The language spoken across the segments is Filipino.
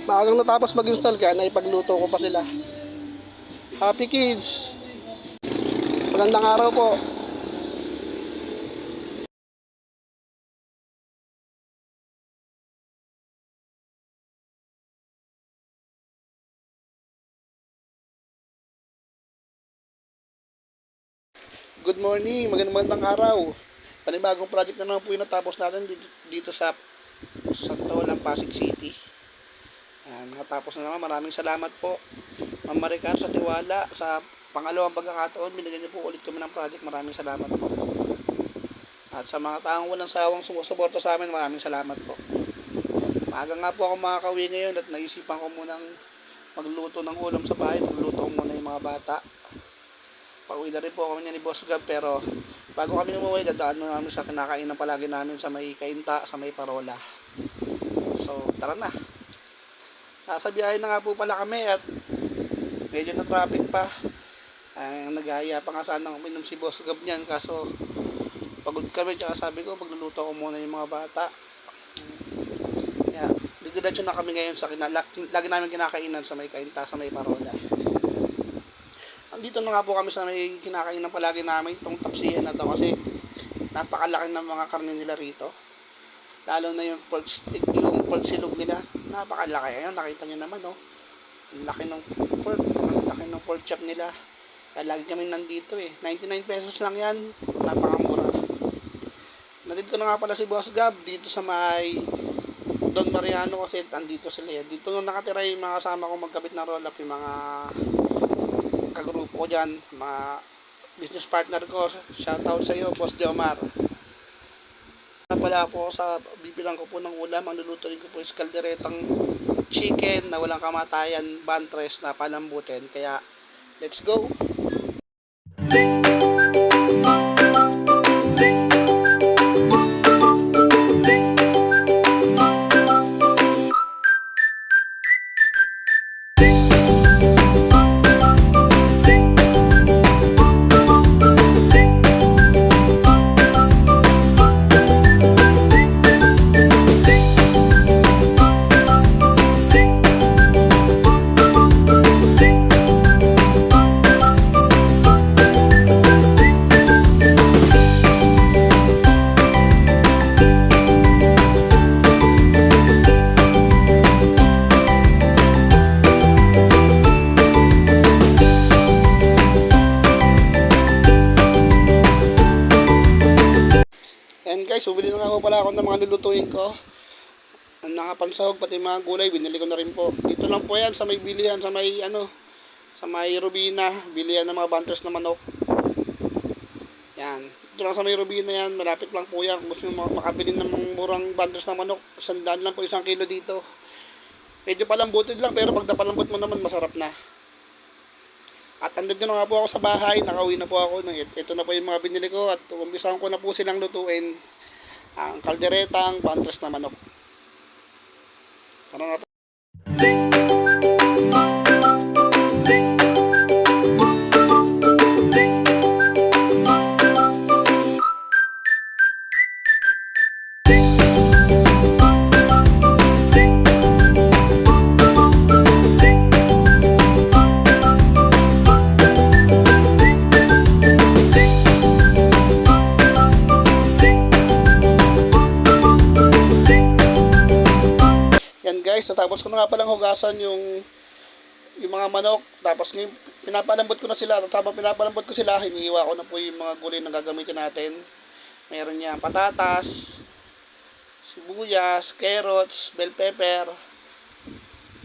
Maagang natapos mag-install kaya naipagluto ko pa sila. Happy kids! Magandang araw po. Good morning, magandang araw. Panibagong project na naman po yung natapos natin dito sa Santolan, Pasig City. Natapos na naman, maraming salamat po Ma'am Maricar sa tiwala. Sa pangalawang pagkakataon, binigyan niyo po ulit kami ng project. Maraming salamat po. At sa mga taong walang sawang sumusuporta sa amin, maraming salamat po. Maaga nga po ako makakauwi ngayon at naisipan ko munang magluto ng ulam sa bahay. Magluto ko muna yung mga bata. Pauwi na rin po kami ni Boss Gab, pero bago kami umuwi, dadaan muna namin sa kinakainan palagi namin sa may Kainta, sa may Parola. So, tara na. Nasa biyahe na nga po pala kami at medyo na traffic pa. Nag-aaya pa nga sana uminom si Boss Gab niyan, kaso pagod kami, tsaka sabi ko magluluto ko muna yung mga bata. Kaya didiretso na kami ngayon sa lagi namin kinakainan sa may Kainta, sa may Parola. Dito na nga po kami sa may kinakainan palagi namin, itong tapsihan na to, kasi napakalaki ng mga karne nila rito. Lalo na yung pork stick, yung pork silog nila, napakalaki. Ayan, nakita nyo naman, oh. Ang laki ng pork chop nila. Kaya lagi kami nandito, 99 pesos lang yan, napakamura. Natid ko na nga pala si Boss Gab dito sa may Don Mariano, kasi andito sila. Dito nung nakatira yung mga kasama ko magkabit ng roll up, yung mga kagrupo ko dyan, mga business partner ko. Shoutout sa iyo, Boss Jomar. Pala po sa bibilang ko po ng ulam, ang lulutuin ko po is kalderetang chicken na walang kamatayan, bantres na palambutin. Kaya let's go. And guys, bumili na nga po pala ako ng mga lulutuin ko. Ang nakapansahog, pati mga gulay, binili ko na rin po. Dito lang po yan, sa may bilihan, sa may Rubina, bilihan ng mga bantres na manok. Yan. Dito lang sa may Rubina yan, malapit lang po yan. Kung gusto nyo makabili ng murang bantres na manok, 100 lang po 1 kilo dito. Medyo palambutid lang, pero pag napalambot mo naman, masarap na. At andun na nga po ako sa bahay, nakauwi na po ako. Ito na po yung mga binili ko at umpisahan ko na po silang lutuin ang kalderetang bantres na manok. Tara na po. Guys, natapos ko na nga palang hugasan yung mga manok. Tapos ngayon, pinapalambot ko na sila. At habang pinapalambot ko sila, hinihiwa ko na po yung mga gulay na gagamitin natin. Meron niya patatas, sibuyas, carrots, bell pepper,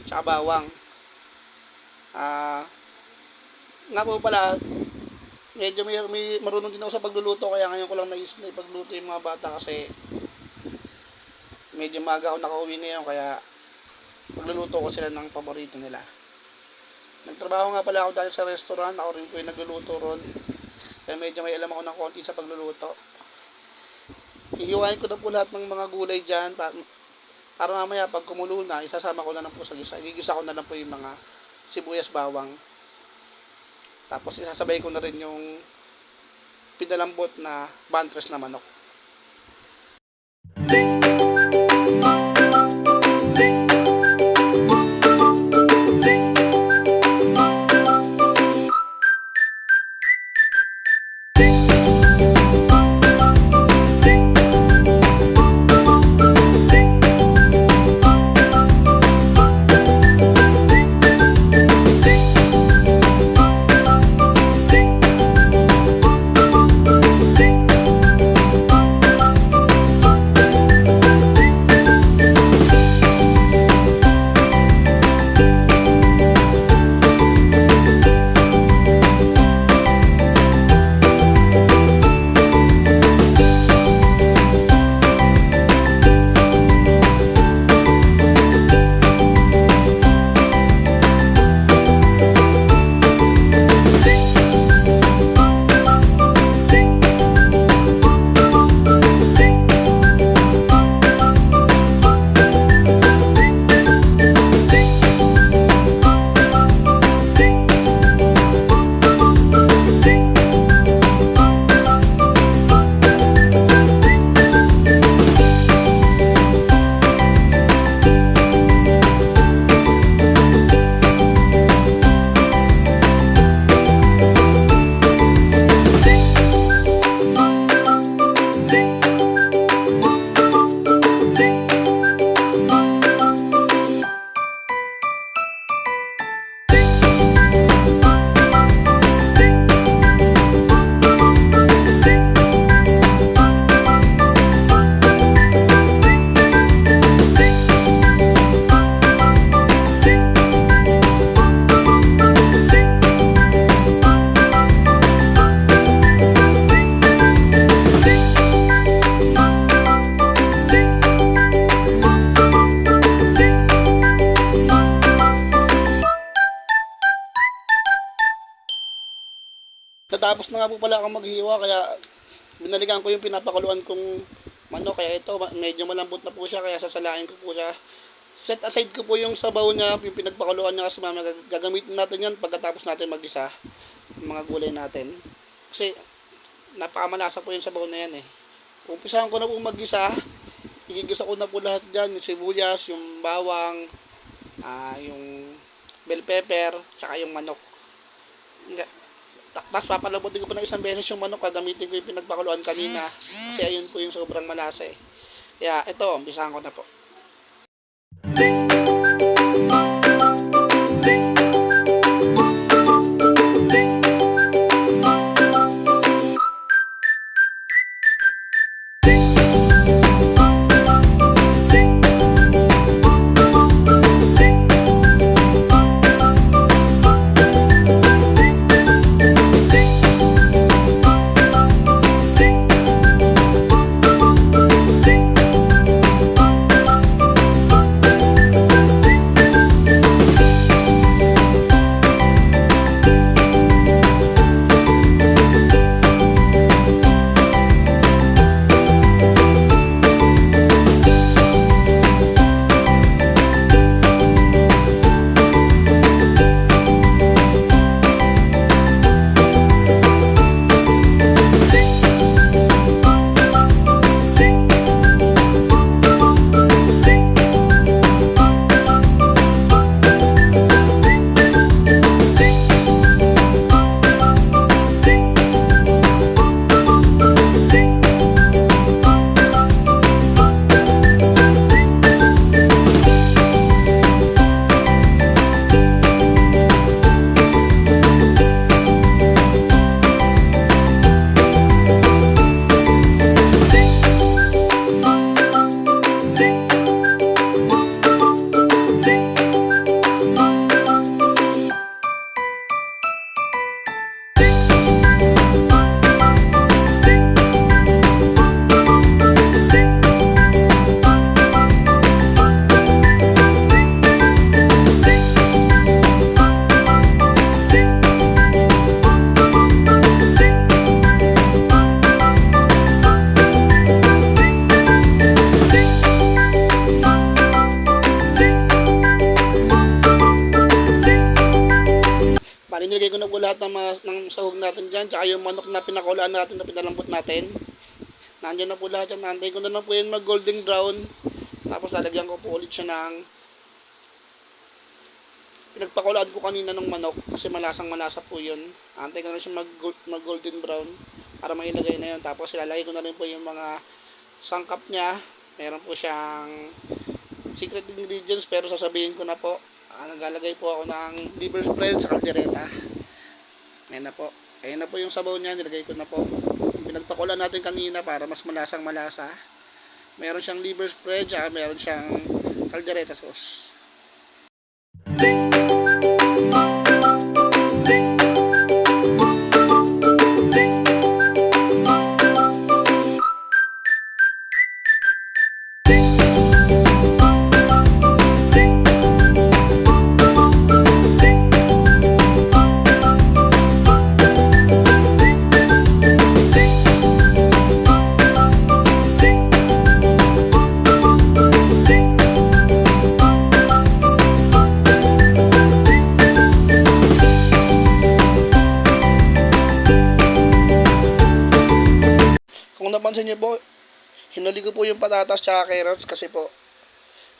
tsaka bawang. Nga po pala, medyo may marunong din ako sa pagluluto, kaya ngayon ko lang naisip na ipagluto yung mga bata kasi medyo maaga ako nakauwi ngayon, kaya magluluto ko sila ng paborito nila. Nagtrabaho nga pala ako dahil sa restaurant, ako rin po yung nagluluto ron, kaya medyo may alam ako ng konti sa pagluluto. Hihiwain ko na po lahat ng mga gulay dyan para mamaya pag kumulo na, isasama ko na lang po sa gisa. Igigisa ko na lang po yung mga sibuyas, bawang. Tapos isasabay ko na rin yung pinalambot na bantres na manok. Natapos na nga po pala akong maghiwa, kaya binalikan ko yung pinapakuluan kong manok. Kaya ito, medyo malambot na po siya, kaya sasalain ko po siya. Set aside ko po yung sabaw niya, yung pinagpakuluan niya, kasi mamaya gagamitin natin yan pagkatapos natin mag-isa yung mga gulay natin. Kasi napakamalasa po yung sabaw na yan eh. Umpisahan ko na po mag-isa. Igigisa ko na po lahat dyan, yung sibuyas, yung bawang, yung bell pepper, tsaka yung manok. Tapos papalabutin ko po ng isang beses yung manok, gagamitin ko yung pinagpakuluan kanina. Kasi ayun po yung sobrang malasa eh. Kaya ito, umpisahan ko na po. Nilagay ko na po lahat ng sahog natin dyan, tsaka yung manok na pinakulaan natin, na pinalambot natin. Nandiyan na po lahat yan. Nandiyan ko na lang po yan mag golden brown. Tapos lalagyan ko po ulit siya ng pinagpakulaan ko kanina ng manok, kasi malasang malasa po yun. Antay ko na siya mag golden brown para mailagay na yun. Tapos ilalagay ko na rin po yung mga sangkap niya. Meron po siyang secret ingredients, pero sasabihin ko na po. Naglalagay po ako ng liver spread sa kaldereta. Ayan na po. Ayan na po yung sabaw niya. Nilagay ko na po. Pinagpakulan natin kanina para mas malasang malasa. Meron siyang liver spread, at meron siyang kaldereta sauce. Kung napansin niyo po, hinuli ko po yung patatas tsaka carrots, kasi po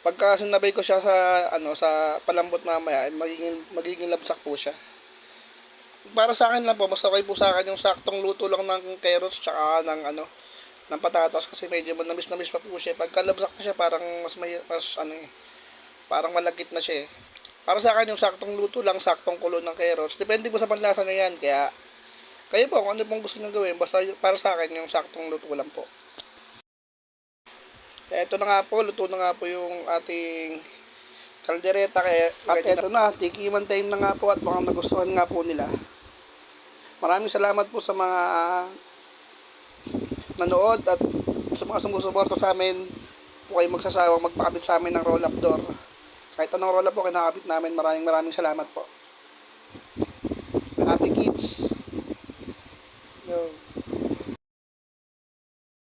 pagka sinabay ko siya sa palambot mamaya, magiging labsak po siya. Para sa akin lang po, mas okay po sa akin yung saktong luto lang ng carrots tsaka ng patatas, kasi medyo manamis pa po siya. Pagka labsak na siya, parang parang malagkit na siya eh. Para sa akin yung saktong luto lang, saktong kulo ng carrots. Depende po sa panlasa na yan, kaya kayo po, kung ano pong gusto nyo gawin, basta para sa akin, yung saktong luto lang po. Ito na nga po, luto na nga po yung ating kaldereta. At ito na, tikiman time na nga po, at mukhang nagustuhan nga po nila. Maraming salamat po sa mga nanood at sa mga sumusuporta sa amin. Po kayo magsasawang magpakabit sa amin ng roll-up door. Kahit anong roll-up po kinakabit namin, maraming salamat po. Happy Kids!